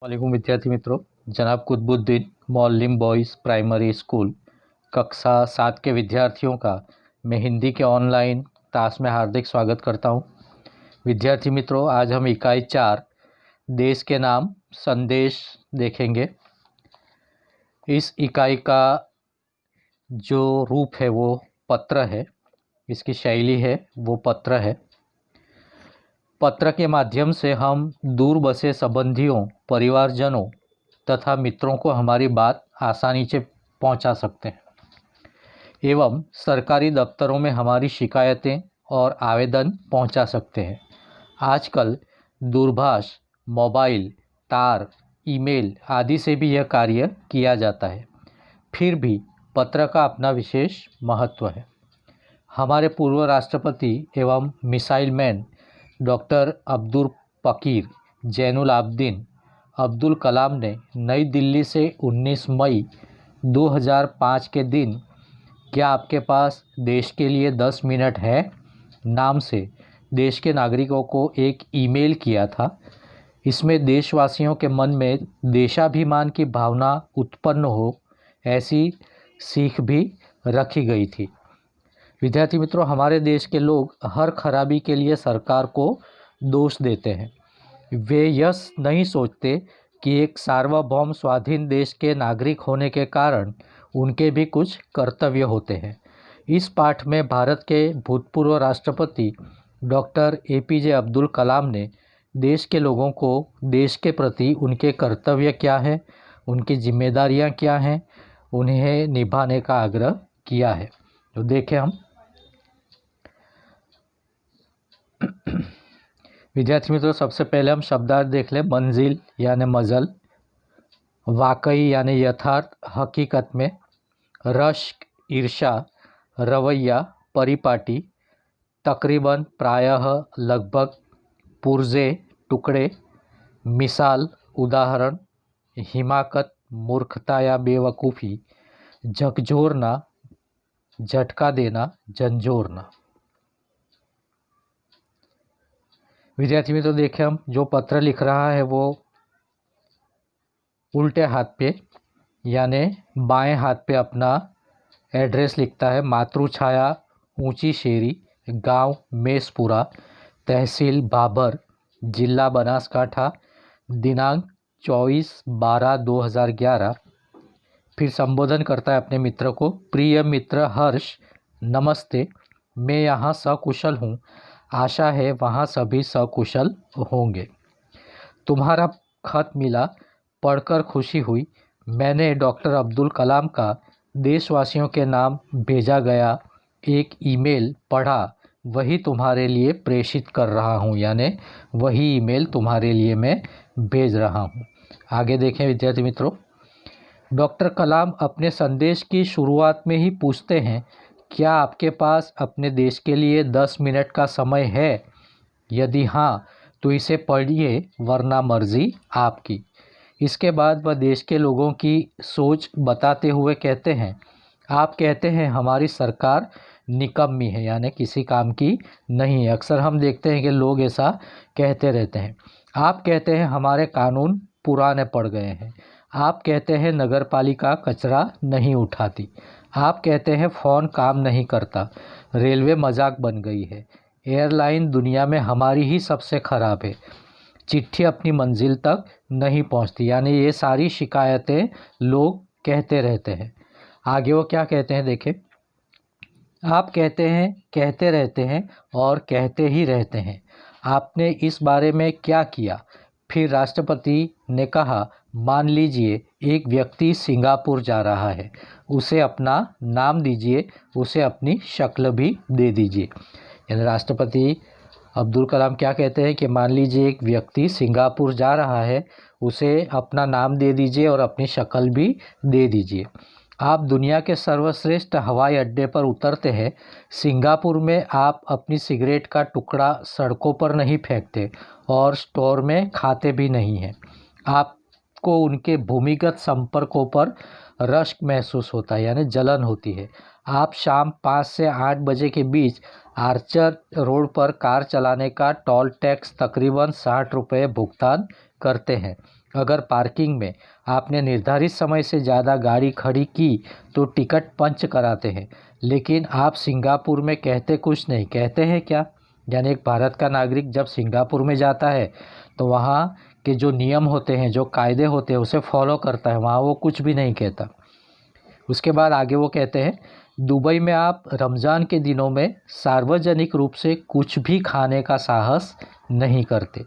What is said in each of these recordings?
वालेकुम विद्यार्थी मित्रों। जनाब कुतुबुद्दीन मौल्लिम बॉयज़ प्राइमरी स्कूल कक्षा 7 के विद्यार्थियों का मैं हिंदी के ऑनलाइन क्लास में हार्दिक स्वागत करता हूं। विद्यार्थी मित्रों, आज हम इकाई 4 देश के नाम संदेश देखेंगे। इस इकाई का जो रूप है वो पत्र है, इसकी शैली है वो पत्र है। पत्र के माध्यम से हम दूर बसे संबंधियों, परिवारजनों तथा मित्रों को हमारी बात आसानी से पहुंचा सकते हैं एवं सरकारी दफ्तरों में हमारी शिकायतें और आवेदन पहुंचा सकते हैं। आजकल दूरभाष, मोबाइल, तार, ईमेल आदि से भी यह कार्य किया जाता है। फिर भी पत्र का अपना विशेष महत्व है। हमारे पूर्व राष्ट्रपति एवं मिसाइल मैन डॉक्टर अब्दुल फकीर जैनुल आबदीन अब्दुल कलाम ने नई दिल्ली से 19 मई 2005 के दिन "क्या आपके पास देश के लिए 10 मिनट है?" नाम से देश के नागरिकों को एक ईमेल किया था। इसमें देशवासियों के मन में देशाभिमान की भावना उत्पन्न हो, ऐसी सीख भी रखी गई थी। विद्यार्थी मित्रों, हमारे देश के लोग हर खराबी के लिए सरकार को दोष देते हैं। वे यह नहीं सोचते कि एक सार्वभौम स्वाधीन देश के नागरिक होने के कारण उनके भी कुछ कर्तव्य होते हैं। इस पाठ में भारत के भूतपूर्व राष्ट्रपति डॉक्टर APJ अब्दुल कलाम ने देश के लोगों को देश के प्रति उनके कर्तव्य क्या हैं, उनकी जिम्मेदारियां क्या हैं, उन्हें निभाने का आग्रह किया है। तो देखें हम। विद्यार्थी मित्रों, सबसे पहले हम शब्दार्थ देख लें। मंजिल यानी मजल, वाकई यानी यथार्थ, हकीकत में, रश्क ईर्षा, रवैया परिपाटी, तकरीबन प्रायः लगभग, पुर्जे टुकड़े, मिसाल उदाहरण, हिमाकत मूर्खता या बेवकूफ़ी, झकझोरना झटका देना, झंझोरना। विद्यार्थी मित्रों, देखें हम, जो पत्र लिख रहा है वो उल्टे हाथ पे यानी बाएं हाथ पे अपना एड्रेस लिखता है। मातृछाया ऊंची शेरी, गांव मेसपुरा, तहसील बाबर, जिला बनासकाठा, दिनांक 24/12/2011। फिर संबोधन करता है अपने मित्र को। प्रिय मित्र हर्ष, नमस्ते। मैं यहाँ सकुशल हूँ, आशा है वहाँ सभी सकुशल होंगे। तुम्हारा खत मिला, पढ़कर खुशी हुई। मैंने डॉक्टर अब्दुल कलाम का देशवासियों के नाम भेजा गया एक ईमेल पढ़ा, वही तुम्हारे लिए प्रेषित कर रहा हूँ, यानी वही ईमेल तुम्हारे लिए मैं भेज रहा हूँ। आगे देखें विद्यार्थी मित्रों। डॉक्टर कलाम अपने संदेश की शुरुआत में ही पूछते हैं, क्या आपके पास अपने देश के लिए 10 मिनट का समय है? यदि हाँ, तो इसे पढ़िए, वरना मर्जी आपकी। इसके बाद वह देश के लोगों की सोच बताते हुए कहते हैं, आप कहते हैं हमारी सरकार निकम्मी है, यानी किसी काम की नहीं है। अक्सर हम देखते हैं कि लोग ऐसा कहते रहते हैं। आप कहते हैं हमारे कानून पुराने पड़ गए हैं। आप कहते हैं नगरपालिका कचरा नहीं उठाती। आप कहते हैं फ़ोन काम नहीं करता, रेलवे मजाक बन गई है, एयरलाइन दुनिया में हमारी ही सबसे ख़राब है, चिट्ठी अपनी मंजिल तक नहीं पहुंचती। यानी ये सारी शिकायतें लोग कहते रहते हैं। आगे वो क्या कहते हैं देखें। आप कहते हैं, कहते रहते हैं और कहते ही रहते हैं, आपने इस बारे में क्या किया? फिर राष्ट्रपति ने कहा, मान लीजिए एक व्यक्ति सिंगापुर जा रहा है, उसे अपना नाम दीजिए, उसे अपनी शक्ल भी दे दीजिए। यानी राष्ट्रपति अब्दुल कलाम क्या कहते हैं कि मान लीजिए एक व्यक्ति सिंगापुर जा रहा है, उसे अपना नाम दे दीजिए और अपनी शक्ल भी दे दीजिए। आप दुनिया के सर्वश्रेष्ठ हवाई अड्डे पर उतरते हैं। सिंगापुर में आप अपनी सिगरेट का टुकड़ा सड़कों पर नहीं फेंकते और स्टोर में खाते भी नहीं हैं। आपको उनके भूमिगत संपर्कों पर रश्क महसूस होता है, यानी जलन होती है। आप शाम 5 से 8 बजे के बीच आर्चर रोड पर कार चलाने का टोल टैक्स तकरीबन 60 रुपये भुगतान करते हैं। अगर पार्किंग में आपने निर्धारित समय से ज़्यादा गाड़ी खड़ी की तो टिकट पंच कराते हैं, लेकिन आप सिंगापुर में कहते कुछ नहीं, कहते हैं क्या? यानी एक भारत का नागरिक जब सिंगापुर में जाता है तो वहाँ के जो नियम होते हैं, जो कायदे होते हैं, उसे फॉलो करता है, वहाँ वो कुछ भी नहीं कहता। उसके बाद आगे वो कहते हैं, दुबई में आप रमज़ान के दिनों में सार्वजनिक रूप से कुछ भी खाने का साहस नहीं करते।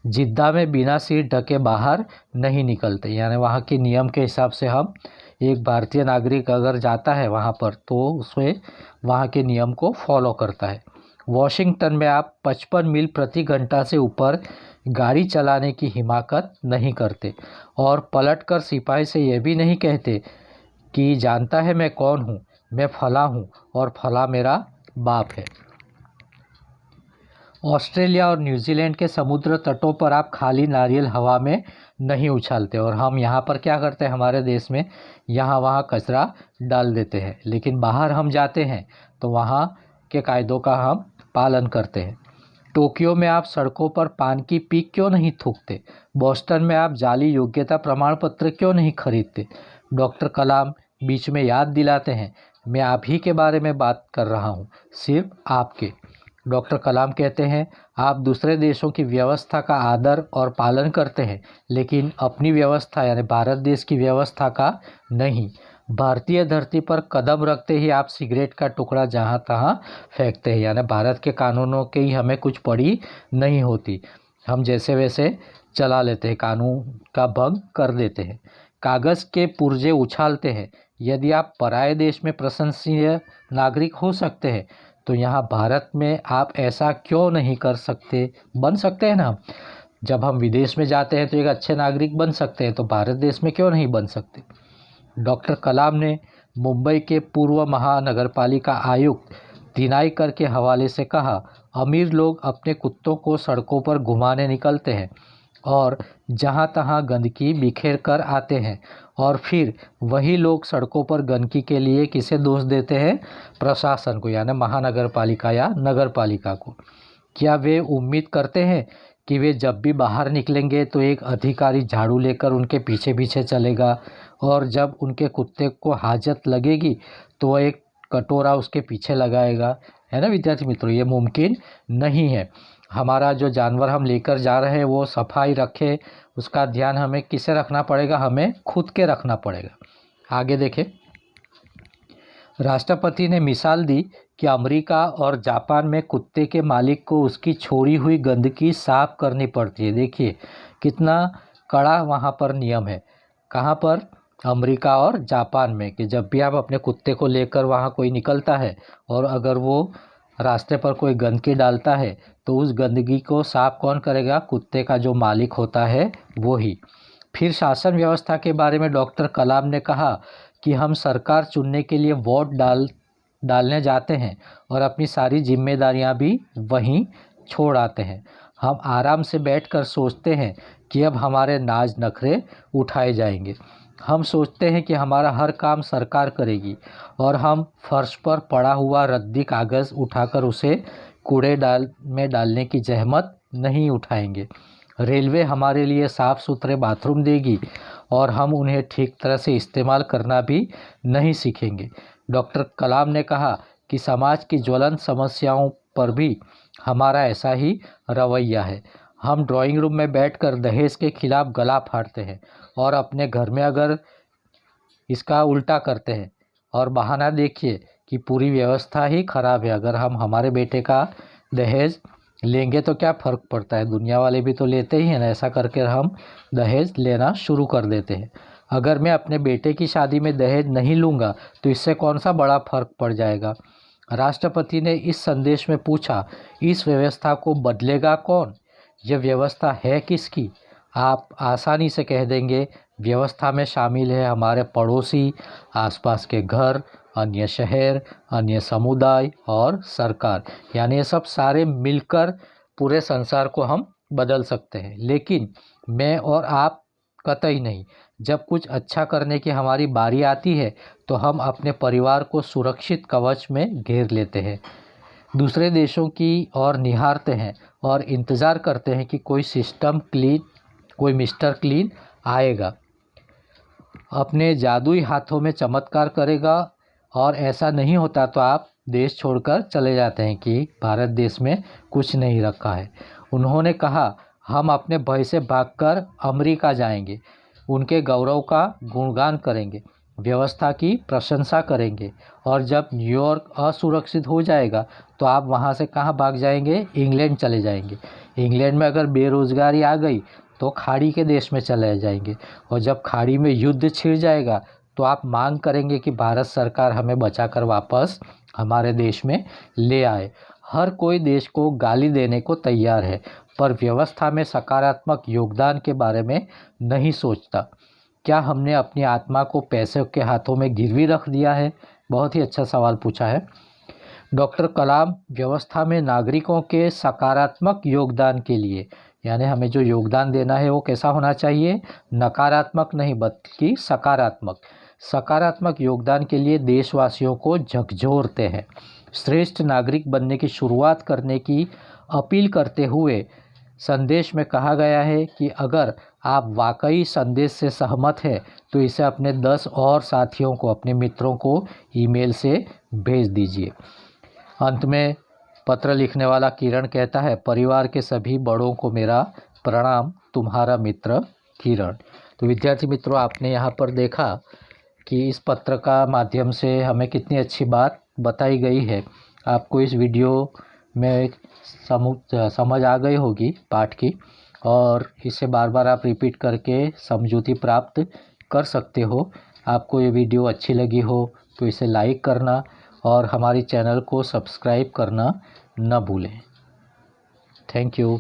जिद्दा में बिना सिर ढके बाहर नहीं निकलते। यानी वहाँ के नियम के हिसाब से हम, एक भारतीय नागरिक अगर जाता है वहाँ पर तो उसे वहाँ के नियम को फॉलो करता है। वॉशिंगटन में आप 55 मील प्रति घंटा से ऊपर गाड़ी चलाने की हिमाकत नहीं करते और पलटकर सिपाही से यह भी नहीं कहते कि जानता है मैं कौन हूँ, मैं फला हूँ और फला मेरा बाप है। ऑस्ट्रेलिया और न्यूजीलैंड के समुद्र तटों पर आप खाली नारियल हवा में नहीं उछालते, और हम यहाँ पर क्या करते हैं, हमारे देश में यहाँ वहाँ कचरा डाल देते हैं, लेकिन बाहर हम जाते हैं तो वहाँ के कायदों का हम पालन करते हैं। टोक्यो में आप सड़कों पर पान की पीक क्यों नहीं थूकते? बोस्टन में आप जाली योग्यता प्रमाण पत्र क्यों नहीं खरीदते? डॉक्टर कलाम बीच में याद दिलाते हैं, मैं आप ही के बारे में बात कर रहा हूँ, सिर्फ आपके। डॉक्टर कलाम कहते हैं, आप दूसरे देशों की व्यवस्था का आदर और पालन करते हैं, लेकिन अपनी व्यवस्था यानी भारत देश की व्यवस्था का नहीं। भारतीय धरती पर कदम रखते ही आप सिगरेट का टुकड़ा जहाँ तहाँ फेंकते हैं। यानी भारत के कानूनों की हमें कुछ पड़ी नहीं होती, हम जैसे वैसे चला लेते हैं, कानून का भंग कर देते हैं। कागज़ के पुर्जे उछालते हैं। यदि आप पराये देश में प्रशंसनीय नागरिक हो सकते हैं तो यहाँ भारत में आप ऐसा क्यों नहीं कर सकते? बन सकते हैं ना। जब हम विदेश में जाते हैं तो एक अच्छे नागरिक बन सकते हैं, तो भारत देश में क्यों नहीं बन सकते? डॉक्टर कलाम ने मुंबई के पूर्व महानगरपालिका आयुक्त दिनायकर के हवाले से कहा, अमीर लोग अपने कुत्तों को सड़कों पर घुमाने निकलते हैं और जहाँ तहाँ गंदगी बिखेर कर आते हैं, और फिर वही लोग सड़कों पर गंदगी के लिए किसे दोष देते हैं? प्रशासन को, यानी महानगरपालिका या नगरपालिका को। क्या वे उम्मीद करते हैं कि वे जब भी बाहर निकलेंगे तो एक अधिकारी झाड़ू लेकर उनके पीछे पीछे चलेगा, और जब उनके कुत्ते को हाजत लगेगी तो वह एक कटोरा उसके पीछे लगाएगा? है ना विद्यार्थी मित्रों, ये मुमकिन नहीं है। हमारा जो जानवर हम लेकर जा रहे हैं वो सफाई रखे, उसका ध्यान हमें किसे रखना पड़ेगा? हमें खुद के रखना पड़ेगा। आगे देखें, राष्ट्रपति ने मिसाल दी कि अमेरिका और जापान में कुत्ते के मालिक को उसकी छोड़ी हुई गंदगी साफ करनी पड़ती है। देखिए कितना कड़ा वहाँ पर नियम है। कहाँ पर? अमेरिका और जापान में, कि जब भी आप अपने कुत्ते को लेकर वहाँ कोई निकलता है और अगर वो रास्ते पर कोई गंदगी डालता है तो उस गंदगी को साफ कौन करेगा? कुत्ते का जो मालिक होता है वो ही। फिर शासन व्यवस्था के बारे में डॉक्टर कलाम ने कहा कि हम सरकार चुनने के लिए वोट डालने जाते हैं और अपनी सारी जिम्मेदारियां भी वहीं छोड़ आते हैं। हम आराम से बैठकर सोचते हैं कि अब हमारे नाज नखरे उठाए जाएंगे। हम सोचते हैं कि हमारा हर काम सरकार करेगी, और हम फर्श पर पड़ा हुआ रद्दी कागज़ उठाकर उसे कूड़े में डालने की जहमत नहीं उठाएंगे। रेलवे हमारे लिए साफ़ सुथरे बाथरूम देगी और हम उन्हें ठीक तरह से इस्तेमाल करना भी नहीं सीखेंगे। डॉक्टर कलाम ने कहा कि समाज की ज्वलंत समस्याओं पर भी हमारा ऐसा ही रवैया है। हम ड्राइंग रूम में बैठकर दहेज के खिलाफ गला फाड़ते हैं और अपने घर में अगर इसका उल्टा करते हैं, और बहाना देखिए कि पूरी व्यवस्था ही खराब है। अगर हम हमारे बेटे का दहेज लेंगे तो क्या फ़र्क पड़ता है, दुनिया वाले भी तो लेते ही हैं ना। ऐसा करके हम दहेज लेना शुरू कर देते हैं। अगर मैं अपने बेटे की शादी में दहेज नहीं लूँगा तो इससे कौन सा बड़ा फ़र्क पड़ जाएगा। राष्ट्रपति ने इस संदेश में पूछा, इस व्यवस्था को बदलेगा कौन? यह व्यवस्था है किसकी? आप आसानी से कह देंगे, व्यवस्था में शामिल है हमारे पड़ोसी, आसपास के घर, अन्य शहर, अन्य समुदाय और सरकार। यानी ये सब सारे मिलकर पूरे संसार को हम बदल सकते हैं, लेकिन मैं और आप कतई नहीं। जब कुछ अच्छा करने की हमारी बारी आती है तो हम अपने परिवार को सुरक्षित कवच में घेर लेते हैं, दूसरे देशों की ओर निहारते हैं और इंतज़ार करते हैं कि कोई मिस्टर क्लीन आएगा, अपने जादुई हाथों में चमत्कार करेगा, और ऐसा नहीं होता तो आप देश छोड़कर चले जाते हैं कि भारत देश में कुछ नहीं रखा है। उन्होंने कहा, हम अपने भय से भागकर अमेरिका जाएंगे, उनके गौरव का गुणगान करेंगे, व्यवस्था की प्रशंसा करेंगे, और जब न्यूयॉर्क असुरक्षित हो जाएगा तो आप वहाँ से कहाँ भाग जाएंगे? इंग्लैंड चले जाएंगे। इंग्लैंड में अगर बेरोज़गारी आ गई तो खाड़ी के देश में चले जाएंगे, और जब खाड़ी में युद्ध छिड़ जाएगा तो आप मांग करेंगे कि भारत सरकार हमें बचाकर वापस हमारे देश में ले आए। हर कोई देश को गाली देने को तैयार है, पर व्यवस्था में सकारात्मक योगदान के बारे में नहीं सोचता। क्या हमने अपनी आत्मा को पैसे के हाथों में गिरवी रख दिया है? बहुत ही अच्छा सवाल पूछा है। डॉक्टर कलाम व्यवस्था में नागरिकों के सकारात्मक योगदान के लिए, यानी हमें जो योगदान देना है वो कैसा होना चाहिए? नकारात्मक नहीं बल्कि सकारात्मक। सकारात्मक योगदान के लिए देशवासियों को झकझोरते हैं। श्रेष्ठ नागरिक बनने की शुरुआत करने की अपील करते हुए संदेश में कहा गया है कि अगर आप वाकई संदेश से सहमत हैं तो इसे अपने 10 और साथियों को, अपने मित्रों को ईमेल से भेज दीजिए। अंत में पत्र लिखने वाला किरण कहता है, परिवार के सभी बड़ों को मेरा प्रणाम, तुम्हारा मित्र किरण। तो विद्यार्थी मित्रों, आपने यहाँ पर देखा कि इस पत्र का माध्यम से हमें कितनी अच्छी बात बताई गई है। आपको इस वीडियो में समझ आ गई होगी पाठ की, और इसे बार बार आप रिपीट करके समझूती प्राप्त कर सकते हो। आपको ये वीडियो अच्छी लगी हो तो इसे लाइक करना और हमारी चैनल को सब्सक्राइब करना न भूलें। Thank you.